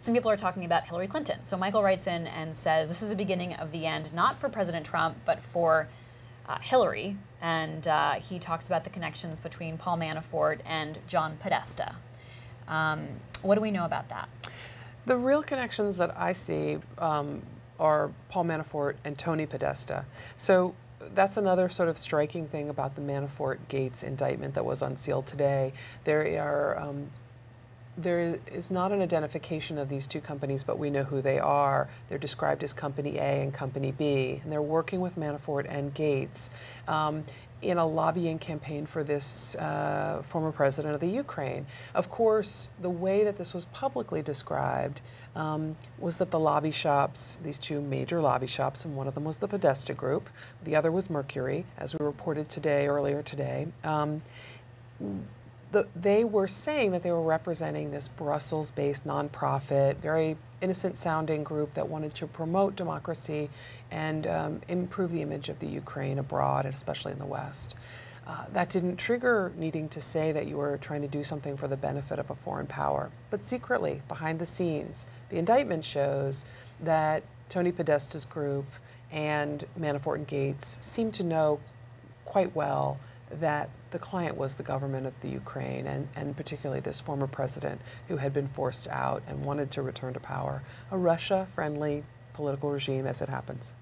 some people are talking about Hillary Clinton. So Michael writes in and says this is a beginning of the end, not for President Trump, but for Hillary. And he talks about the connections between Paul Manafort and John Podesta. What do we know about that? The real connections that I see are Paul Manafort and Tony Podesta. So that's another sort of striking thing about the Manafort-Gates indictment that was unsealed today. There is not an identification of these two companies, but we know who they are. They're described as Company A and Company B, and they're working with Manafort and Gates in a lobbying campaign for this former president of the Ukraine. Of course, the way that this was publicly described was that the lobby shops, these two major lobby shops, and one of them was the Podesta Group, the other was Mercury, as we reported earlier today. They were saying that they were representing this Brussels-based nonprofit, very innocent-sounding group that wanted to promote democracy and improve the image of the Ukraine abroad, and especially in the West. That didn't trigger needing to say that you were trying to do something for the benefit of a foreign power. But secretly, behind the scenes, the indictment shows that Tony Podesta's group and Manafort and Gates seemed to know quite well that the client was the government of the Ukraine, and particularly this former president who had been forced out and wanted to return to power, a Russia-friendly political regime as it happens.